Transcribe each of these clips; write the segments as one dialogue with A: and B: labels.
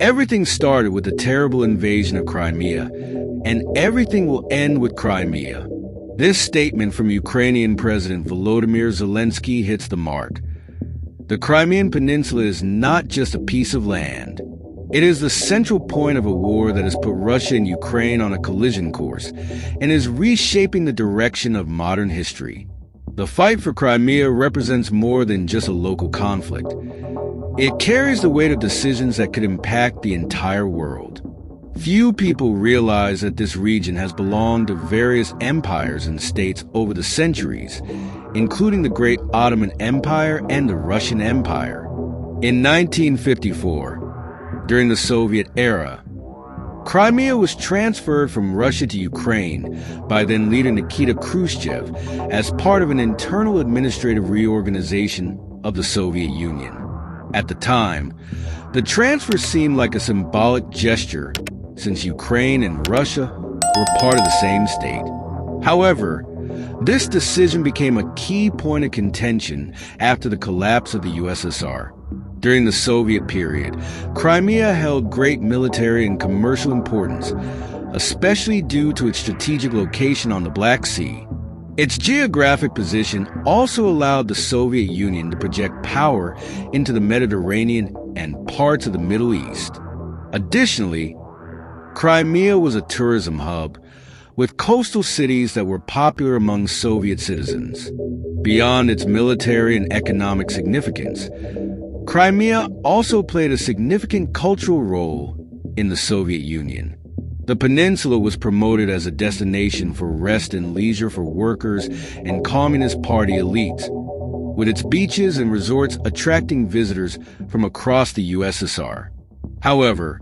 A: Everything started with the terrible invasion of Crimea, and everything will end with Crimea. This statement from Ukrainian President Volodymyr Zelensky hits the mark. The Crimean Peninsula is not just a piece of land. It is the central point of a war that has put Russia and Ukraine on a collision course and is reshaping the direction of modern history. The fight for Crimea represents more than just a local conflict. It carries the weight of decisions that could impact the entire world. Few people realize that this region has belonged to various empires and states over the centuries, including the Great Ottoman Empire and the Russian Empire. In 1954, during the Soviet era, Crimea was transferred from Russia to Ukraine by then-leader Nikita Khrushchev as part of an internal administrative reorganization of the Soviet Union. At the time, the transfer seemed like a symbolic gesture since Ukraine and Russia were part of the same state. However, this decision became a key point of contention after the collapse of the USSR. During the Soviet period, Crimea held great military and commercial importance, especially due to its strategic location on the Black Sea. Its geographic position also allowed the Soviet Union to project power into the Mediterranean and parts of the Middle East. Additionally, Crimea was a tourism hub, with coastal cities that were popular among Soviet citizens. Beyond its military and economic significance, Crimea also played a significant cultural role in the Soviet Union. The peninsula was promoted as a destination for rest and leisure for workers and Communist Party elites, with its beaches and resorts attracting visitors from across the USSR. However,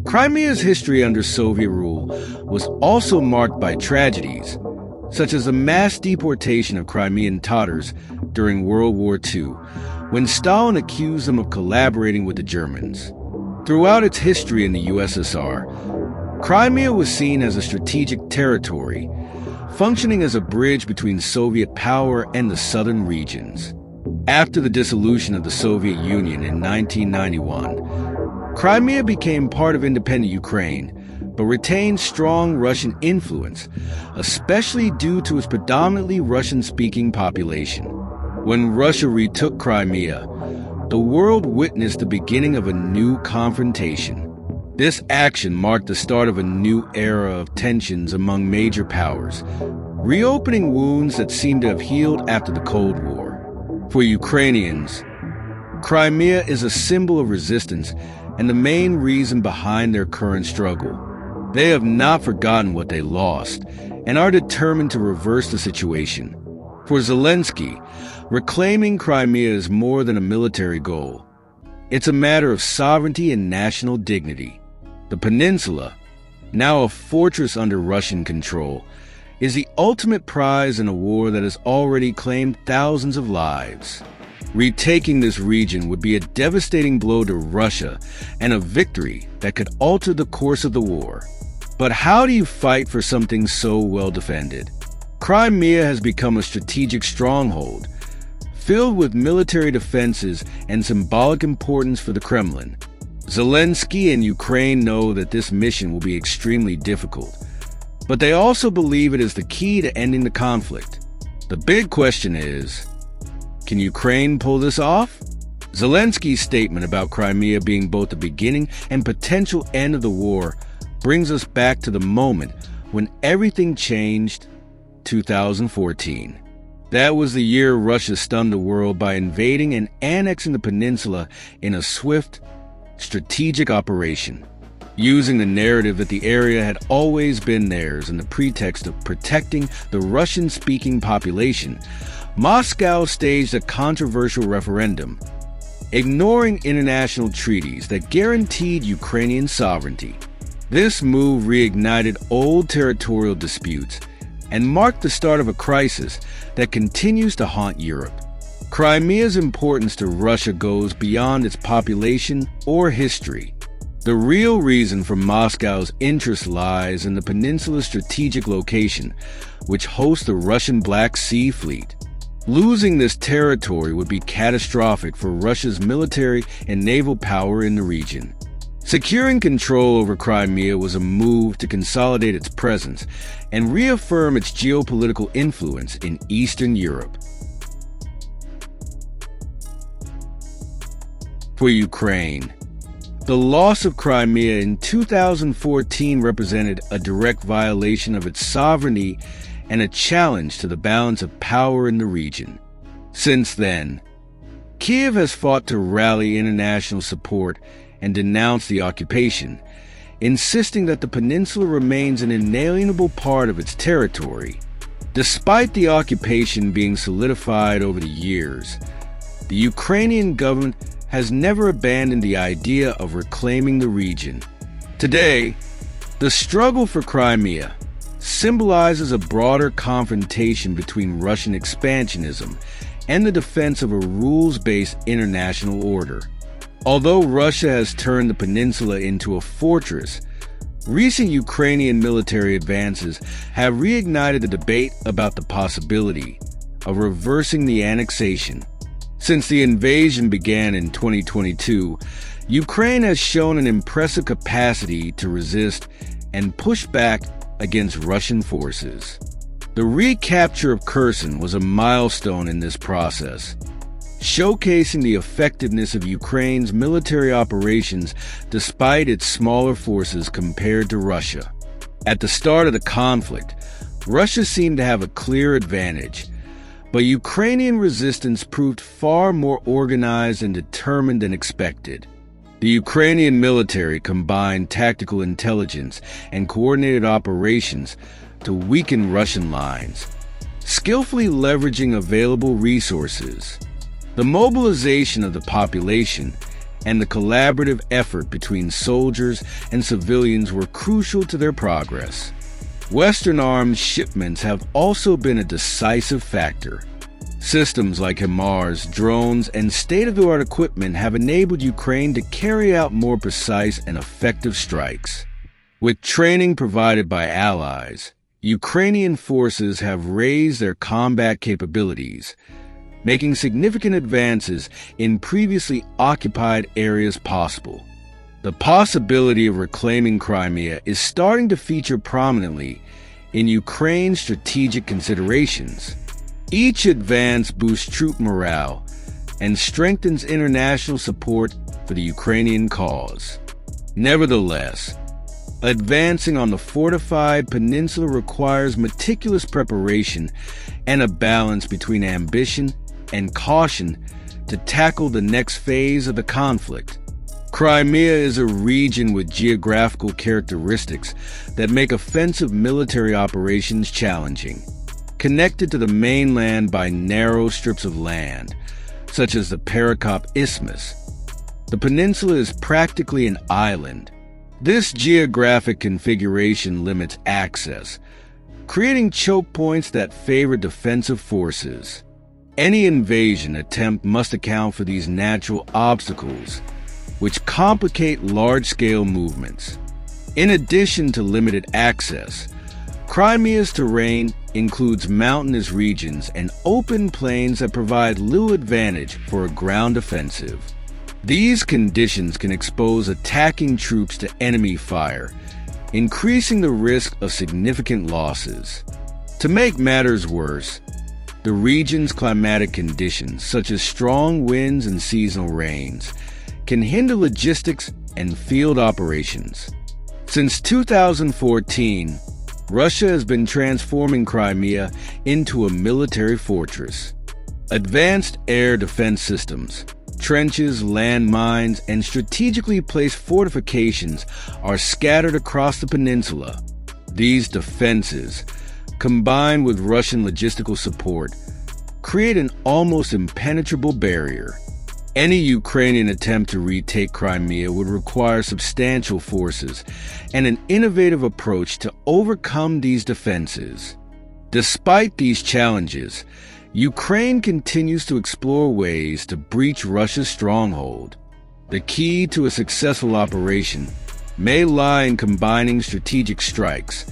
A: Crimea's history under Soviet rule was also marked by tragedies, such as the mass deportation of Crimean Tatars during World War II, when Stalin accused them of collaborating with the Germans. Throughout its history in the USSR, Crimea was seen as a strategic territory, functioning as a bridge between Soviet power and the southern regions. After the dissolution of the Soviet Union in 1991, Crimea became part of independent Ukraine, but retained strong Russian influence, especially due to its predominantly Russian-speaking population. When Russia retook Crimea, the world witnessed the beginning of a new confrontation. This action marked the start of a new era of tensions among major powers, reopening wounds that seemed to have healed after the Cold War. For Ukrainians, Crimea is a symbol of resistance and the main reason behind their current struggle. They have not forgotten what they lost and are determined to reverse the situation. For Zelensky, reclaiming Crimea is more than a military goal. It's a matter of sovereignty and national dignity. The peninsula, now a fortress under Russian control, is the ultimate prize in a war that has already claimed thousands of lives. Retaking this region would be a devastating blow to Russia and a victory that could alter the course of the war. But how do you fight for something so well defended? Crimea has become a strategic stronghold, filled with military defenses and symbolic importance for the Kremlin. Zelensky and Ukraine know that this mission will be extremely difficult, but they also believe it is the key to ending the conflict. The big question is, can Ukraine pull this off? Zelensky's statement about Crimea being both the beginning and potential end of the war brings us back to the moment when everything changed, 2014. That was the year Russia stunned the world by invading and annexing the peninsula in a swift, strategic operation. Using the narrative that the area had always been theirs and the pretext of protecting the Russian-speaking population, Moscow staged a controversial referendum, ignoring international treaties that guaranteed Ukrainian sovereignty. This move reignited old territorial disputes and marked the start of a crisis that continues to haunt Europe. Crimea's importance to Russia goes beyond its population or history. The real reason for Moscow's interest lies in the peninsula's strategic location, which hosts the Russian Black Sea Fleet. Losing this territory would be catastrophic for Russia's military and naval power in the region. Securing control over Crimea was a move to consolidate its presence and reaffirm its geopolitical influence in Eastern Europe. For Ukraine, the loss of Crimea in 2014 represented a direct violation of its sovereignty and a challenge to the balance of power in the region. Since then, Kyiv has fought to rally international support and denounce the occupation, insisting that the peninsula remains an inalienable part of its territory. Despite the occupation being solidified over the years, the Ukrainian government has never abandoned the idea of reclaiming the region. Today, the struggle for Crimea symbolizes a broader confrontation between Russian expansionism and the defense of a rules-based international order. Although Russia has turned the peninsula into a fortress, recent Ukrainian military advances have reignited the debate about the possibility of reversing the annexation. Since the invasion began in 2022, Ukraine has shown an impressive capacity to resist and push back against Russian forces. The recapture of Kherson was a milestone in this process, showcasing the effectiveness of Ukraine's military operations despite its smaller forces compared to Russia. At the start of the conflict, Russia seemed to have a clear advantage, but Ukrainian resistance proved far more organized and determined than expected. The Ukrainian military combined tactical intelligence and coordinated operations to weaken Russian lines, skillfully leveraging available resources. The mobilization of the population and the collaborative effort between soldiers and civilians were crucial to their progress. Western arms shipments have also been a decisive factor. Systems like HIMARS, drones, and state-of-the-art equipment have enabled Ukraine to carry out more precise and effective strikes. With training provided by allies, Ukrainian forces have raised their combat capabilities, making significant advances in previously occupied areas possible. The possibility of reclaiming Crimea is starting to feature prominently in Ukraine's strategic considerations. Each advance boosts troop morale and strengthens international support for the Ukrainian cause. Nevertheless, advancing on the fortified peninsula requires meticulous preparation and a balance between ambition and caution to tackle the next phase of the conflict. Crimea is a region with geographical characteristics that make offensive military operations challenging. Connected to the mainland by narrow strips of land, such as the Perekop Isthmus, the peninsula is practically an island. This geographic configuration limits access, creating choke points that favor defensive forces. Any invasion attempt must account for these natural obstacles, which complicate large-scale movements. In addition to limited access, Crimea's terrain includes mountainous regions and open plains that provide little advantage for a ground offensive. These conditions can expose attacking troops to enemy fire, increasing the risk of significant losses. To make matters worse, the region's climatic conditions, such as strong winds and seasonal rains, can hinder logistics and field operations. Since 2014, Russia has been transforming Crimea into a military fortress. Advanced air defense systems, trenches, landmines, and strategically placed fortifications are scattered across the peninsula. These defenses, combined with Russian logistical support, create an almost impenetrable barrier. Any Ukrainian attempt to retake Crimea would require substantial forces and an innovative approach to overcome these defenses. Despite these challenges, Ukraine continues to explore ways to breach Russia's stronghold. The key to a successful operation may lie in combining strategic strikes,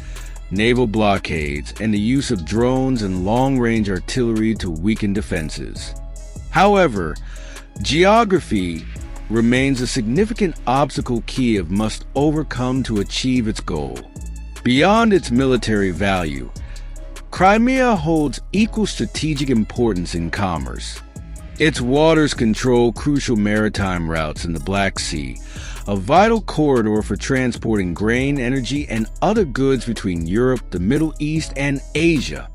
A: naval blockades, and the use of drones and long-range artillery to weaken defenses. However, geography remains a significant obstacle Kyiv must overcome to achieve its goal. Beyond its military value, Crimea holds equal strategic importance in commerce. Its waters control crucial maritime routes in the Black Sea, a vital corridor for transporting grain, energy, and other goods between Europe, the Middle East, and Asia.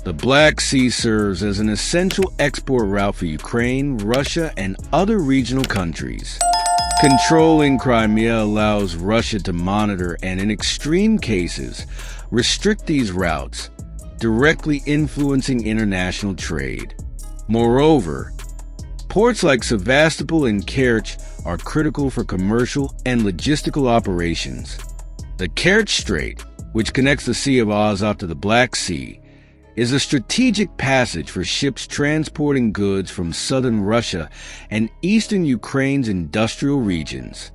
A: The Black Sea serves as an essential export route for Ukraine, Russia, and other regional countries. Controlling Crimea allows Russia to monitor and, in extreme cases, restrict these routes, directly influencing international trade. Moreover, ports like Sevastopol and Kerch are critical for commercial and logistical operations. The Kerch Strait, which connects the Sea of Azov to the Black Sea, is a strategic passage for ships transporting goods from southern Russia and eastern Ukraine's industrial regions.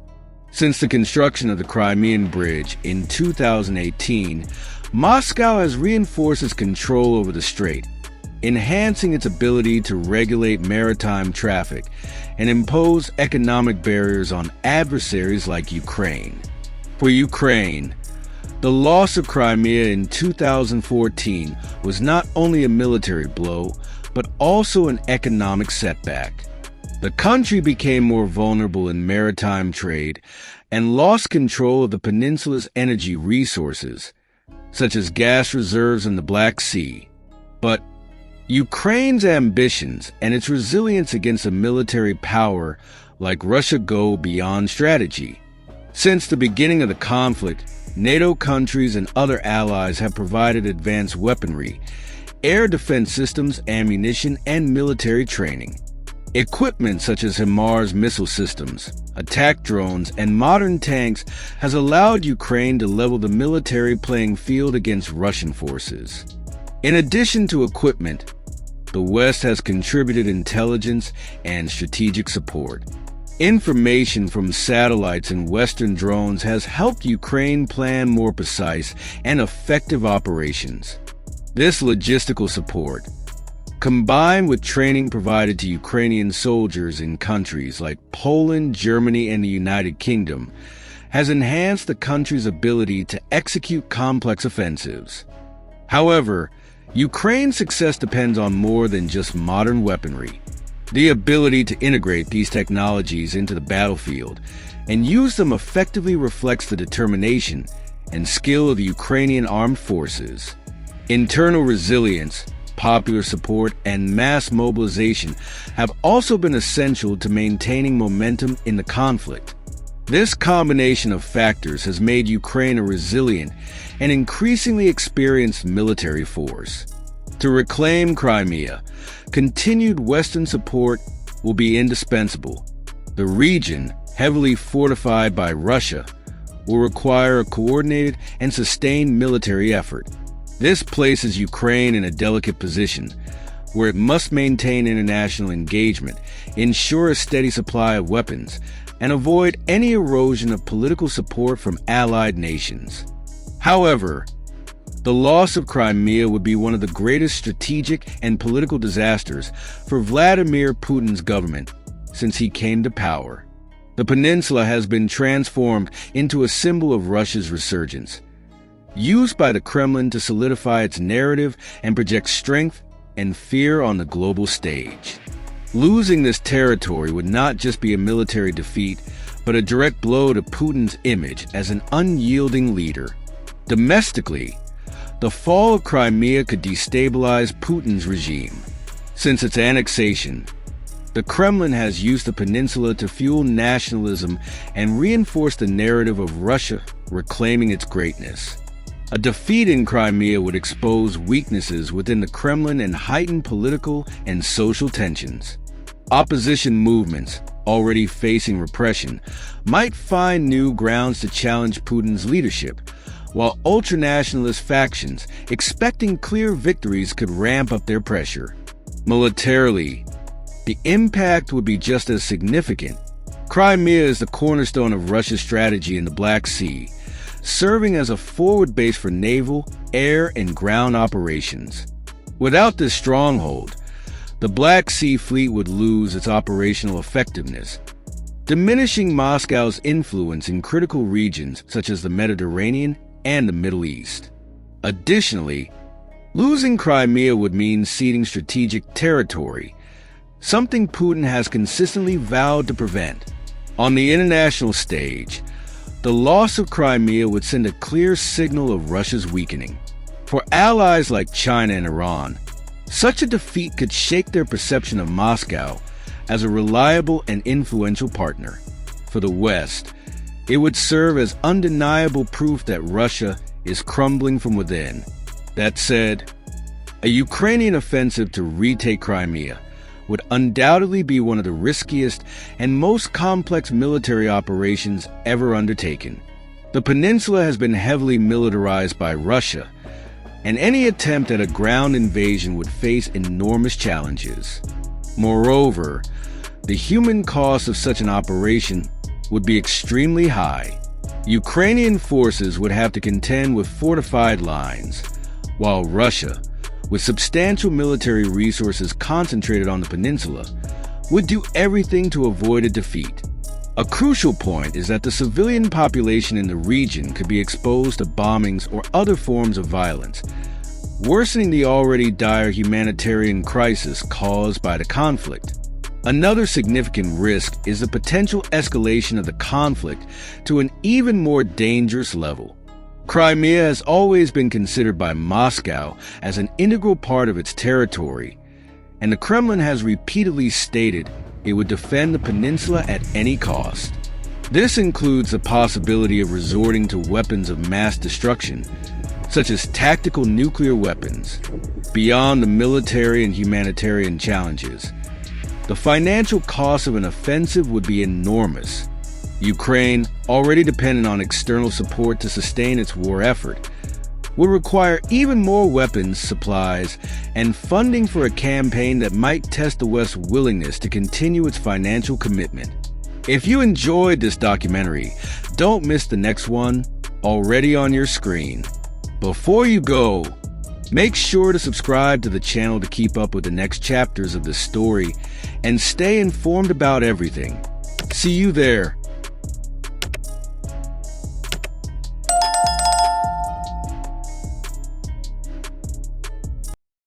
A: Since the construction of the Crimean Bridge in 2018, Moscow has reinforced its control over the strait, enhancing its ability to regulate maritime traffic and impose economic barriers on adversaries like Ukraine. For Ukraine, the loss of Crimea in 2014 was not only a military blow, but also an economic setback. The country became more vulnerable in maritime trade and lost control of the peninsula's energy resources, such as gas reserves in the Black Sea. But Ukraine's ambitions and its resilience against a military power like Russia go beyond strategy. Since the beginning of the conflict, NATO countries and other allies have provided advanced weaponry, air defense systems, ammunition, and military training. Equipment such as HIMARS missile systems, attack drones, and modern tanks has allowed Ukraine to level the military playing field against Russian forces. In addition to equipment, the West has contributed intelligence and strategic support. Information from satellites and Western drones has helped Ukraine plan more precise and effective operations. This logistical support, combined with training provided to Ukrainian soldiers in countries like Poland, Germany, and the United Kingdom, has enhanced the country's ability to execute complex offensives. However, Ukraine's success depends on more than just modern weaponry. The ability to integrate these technologies into the battlefield and use them effectively reflects the determination and skill of the Ukrainian armed forces. Internal resilience, popular support, and mass mobilization have also been essential to maintaining momentum in the conflict. This combination of factors has made Ukraine a resilient and increasingly experienced military force. To reclaim Crimea, continued Western support will be indispensable. The region, heavily fortified by Russia, will require a coordinated and sustained military effort. This places Ukraine in a delicate position, where it must maintain international engagement, ensure a steady supply of weapons, and avoid any erosion of political support from allied nations. However, the loss of Crimea would be one of the greatest strategic and political disasters for Vladimir Putin's government since he came to power. The peninsula has been transformed into a symbol of Russia's resurgence, used by the Kremlin to solidify its narrative and project strength and fear on the global stage. Losing this territory would not just be a military defeat, but a direct blow to Putin's image as an unyielding leader. Domestically, the fall of Crimea could destabilize Putin's regime. Since its annexation, the Kremlin has used the peninsula to fuel nationalism and reinforce the narrative of Russia reclaiming its greatness. A defeat in Crimea would expose weaknesses within the Kremlin and heighten political and social tensions. Opposition movements, already facing repression, might find new grounds to challenge Putin's leadership, while ultranationalist factions expecting clear victories could ramp up their pressure. Militarily, the impact would be just as significant. Crimea is the cornerstone of Russia's strategy in the Black Sea, serving as a forward base for naval, air, and ground operations. Without this stronghold, the Black Sea Fleet would lose its operational effectiveness, diminishing Moscow's influence in critical regions such as the Mediterranean and the Middle East. Additionally, losing Crimea would mean ceding strategic territory, something Putin has consistently vowed to prevent. On the international stage, the loss of Crimea would send a clear signal of Russia's weakening. For allies like China and Iran, such a defeat could shake their perception of Moscow as a reliable and influential partner. For the West, it would serve as undeniable proof that Russia is crumbling from within. That said, a Ukrainian offensive to retake Crimea would undoubtedly be one of the riskiest and most complex military operations ever undertaken. The peninsula has been heavily militarized by Russia, and any attempt at a ground invasion would face enormous challenges. Moreover, the human cost of such an operation would be extremely high. Ukrainian forces would have to contend with fortified lines, while Russia, with substantial military resources concentrated on the peninsula, would do everything to avoid a defeat. A crucial point is that the civilian population in the region could be exposed to bombings or other forms of violence, worsening the already dire humanitarian crisis caused by the conflict. Another significant risk is the potential escalation of the conflict to an even more dangerous level. Crimea has always been considered by Moscow as an integral part of its territory, and the Kremlin has repeatedly stated it would defend the peninsula at any cost. This includes the possibility of resorting to weapons of mass destruction, such as tactical nuclear weapons. Beyond the military and humanitarian challenges, the financial cost of an offensive would be enormous. Ukraine, already dependent on external support to sustain its war effort, will require even more weapons, supplies, and funding for a campaign that might test the West's willingness to continue its financial commitment. If you enjoyed this documentary, don't miss the next one, already on your screen. Before you go, make sure to subscribe to the channel to keep up with the next chapters of this story and stay informed about everything. See you there.